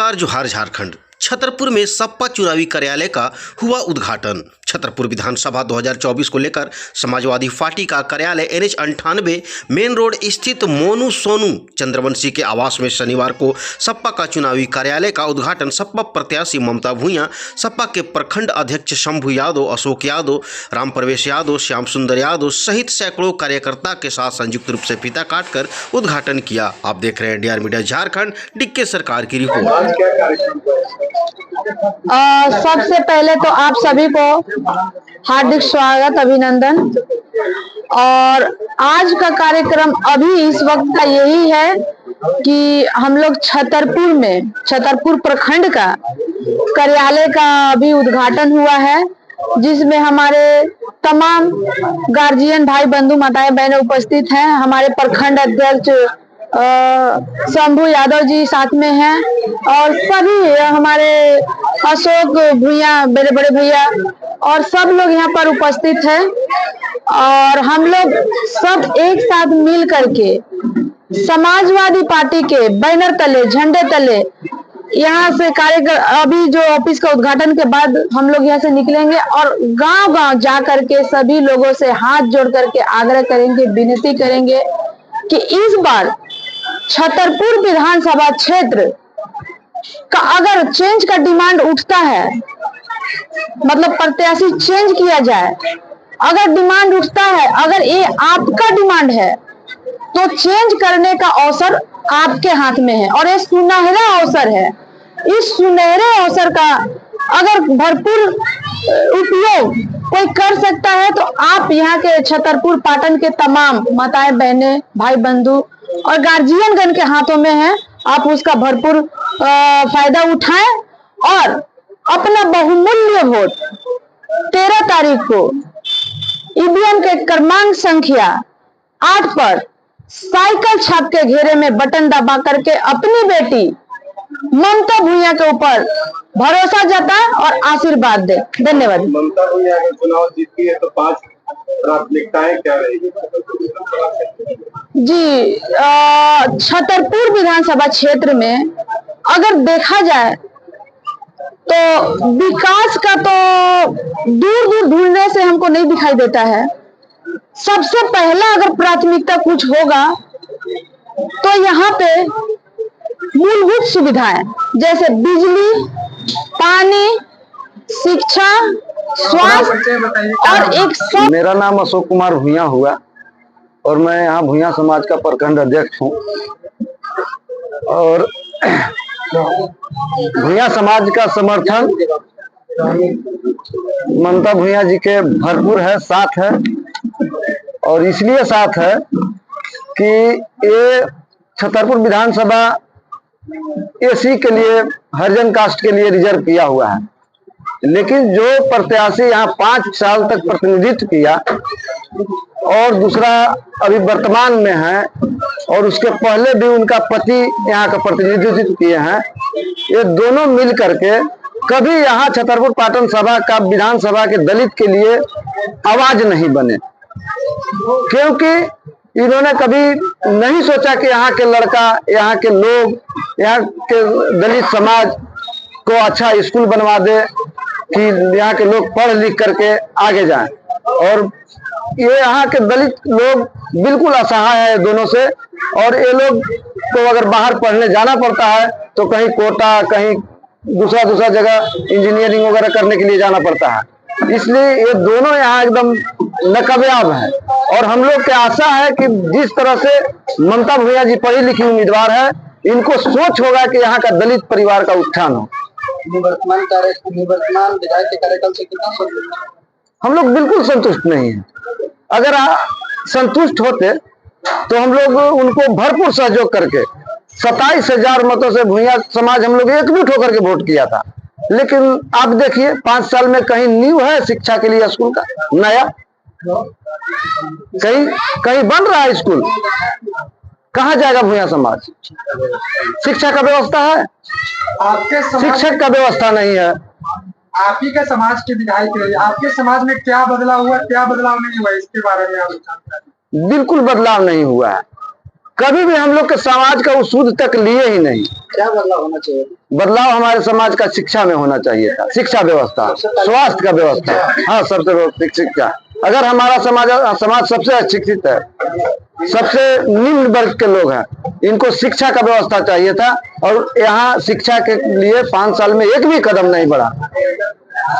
नमस्कार जोहार झारखंड। छतरपुर में सपा चुनावी कार्यालय का हुआ उद्घाटन। छतरपुर विधानसभा 2024 को लेकर समाजवादी पार्टी का कार्यालय NH 98 मेन रोड स्थित मोनू सोनू चंद्रवंशी के आवास में शनिवार को सपा का चुनावी कार्यालय का उद्घाटन सपा प्रत्याशी ममता भूया, सपा के प्रखंड अध्यक्ष शंभू यादव, अशोक यादव, राम प्रवेश यादव, श्याम सुंदर यादव सहित सैकड़ों कार्यकर्ता के साथ संयुक्त रूप से फीता काटकर उद्घाटन किया। आप देख रहे हैं डीआर मीडिया झारखंड, डिक्के सरकार की रिपोर्ट। सबसे पहले तो आप सभी को हार्दिक स्वागत, अभिनंदन। और आज का कार्यक्रम अभी इस वक्त का यही है कि हम लोग छतरपुर प्रखंड का कार्यालय का अभी उद्घाटन हुआ है, जिसमें हमारे तमाम गार्जियन भाई बंधु माताएं बहनें उपस्थित हैं। हमारे प्रखंड अध्यक्ष शंभू यादव जी साथ में हैं और सभी हमारे अशोक भूया, मेरे बड़े भैया और सब लोग यहाँ पर उपस्थित हैं। और हम लोग सब एक साथ मिल करके समाजवादी पार्टी के बैनर तले, झंडे तले यहाँ से अभी जो ऑफिस का उद्घाटन के बाद हम लोग यहाँ से निकलेंगे और गांव-गांव जा करके सभी लोगों से हाथ जोड़ करके आग्रह करेंगे, विनती करेंगे कि इस बार छतरपुर विधानसभा क्षेत्र का अगर चेंज का डिमांड उठता है, मतलब प्रत्याशी चेंज किया जाए, अगर डिमांड उठता है, अगर ये आपका डिमांड है तो चेंज करने का अवसर आपके हाथ में है और ये सुनहरा अवसर है। इस सुनहरे अवसर का अगर भरपूर उपयोग कोई कर सकता है तो आप यहाँ के छतरपुर पाटन के तमाम माताएं बहनें भाई बंधु और गार्जियन गण के हाथों में है। आप उसका भरपूर फायदा उठाएं और अपना बहुमूल्य वोट 13 तारीख को ईवीएम के क्रमांक संख्या 8 पर साइकिल छाप के घेरे में बटन दबा करके अपनी बेटी ममता भूया के ऊपर भरोसा जताए और आशीर्वाद दे। धन्यवाद। ममता भूया अगर चुनाव जीतती है तो 5 प्राथमिकताएं क्या रहेगी? जी, छतरपुर विधानसभा क्षेत्र में अगर देखा जाए तो विकास का तो दूर दूर ढूंढने से हमको नहीं दिखाई देता है। सबसे पहला अगर प्राथमिकता कुछ होगा तो यहाँ पे मूलभूत सुविधाएं जैसे बिजली, पानी, शिक्षा, स्वास्थ्य और एक मेरा नाम अशोक कुमार भूया हुआ और मैं यहाँ भूया समाज का प्रखंड अध्यक्ष हूँ। और भूया समाज का समर्थन ममता भूया जी के भरपूर है, साथ है। और इसलिए साथ है कि ये छतरपुर विधानसभा एसी के लिए, हरिजन कास्ट के लिए रिजर्व किया हुआ है। लेकिन जो प्रत्याशी यहाँ 5 साल तक प्रतिनिधित्व किया और दूसरा अभी वर्तमान में है और उसके पहले भी उनका पति यहाँ का प्रतिनिधित्व किए हैं, ये दोनों मिल करके कभी यहाँ छतरपुर पाटन सभा का विधानसभा के दलित के लिए आवाज नहीं बने, क्योंकि इन्होंने कभी नहीं सोचा कि यहाँ के लड़का, यहाँ के लोग, यहाँ के दलित समाज को अच्छा स्कूल बनवा दे कि यहाँ के लोग पढ़ लिख करके आगे जाएं। और ये यहाँ के दलित लोग बिल्कुल असहाय है दोनों से, और ये लोग को अगर बाहर पढ़ने जाना पड़ता है तो कहीं कोटा, कहीं दूसरा जगह इंजीनियरिंग वगैरह करने के लिए जाना पड़ता है। इसलिए ये दोनों यहाँ एकदम नाकामयाब है। और हम लोग की आशा है कि जिस तरह से ममता भूया जी पढ़ी लिखी उम्मीदवार है, इनको सोच होगा कि यहाँ का दलित परिवार का उत्थान हो। वर्तमान विधायक के कार्यकाल से कितना संतुष्ट? हम लोग बिल्कुल संतुष्ट नहीं है। अगर संतुष्ट होते तो हम लोग उनको भरपूर सहयोग करके 27,000 मतों से भूया समाज हम लोग एकजुट होकर के वोट किया था। लेकिन आप देखिए 5 साल में कहीं नींव है शिक्षा के लिए स्कूल का नया, कहीं बन रहा है स्कूल, कहाँ जाएगा भूया समाज? शिक्षा का व्यवस्था है, आपके शिक्षक का व्यवस्था नहीं है। आप ही का समाज के विधायक रहे, आपके समाज में क्या बदलाव हुआ, क्या बदलाव नहीं हुआ, इसके बारे में आप? बिल्कुल बदलाव नहीं हुआ है। कभी भी हम लोग के समाज का सूद तक लिए ही नहीं। क्या बदलाव होना चाहिए? बदलाव हमारे समाज का शिक्षा में होना चाहिए था, शिक्षा व्यवस्था, स्वास्थ्य का व्यवस्था, हाँ सबसे शिक्षा। अगर हमारा समाज सबसे अशिक्षित है, सबसे निम्न वर्ग के लोग हैं, इनको शिक्षा का व्यवस्था चाहिए था और यहाँ शिक्षा के लिए 5 साल में एक भी कदम नहीं बढ़ा।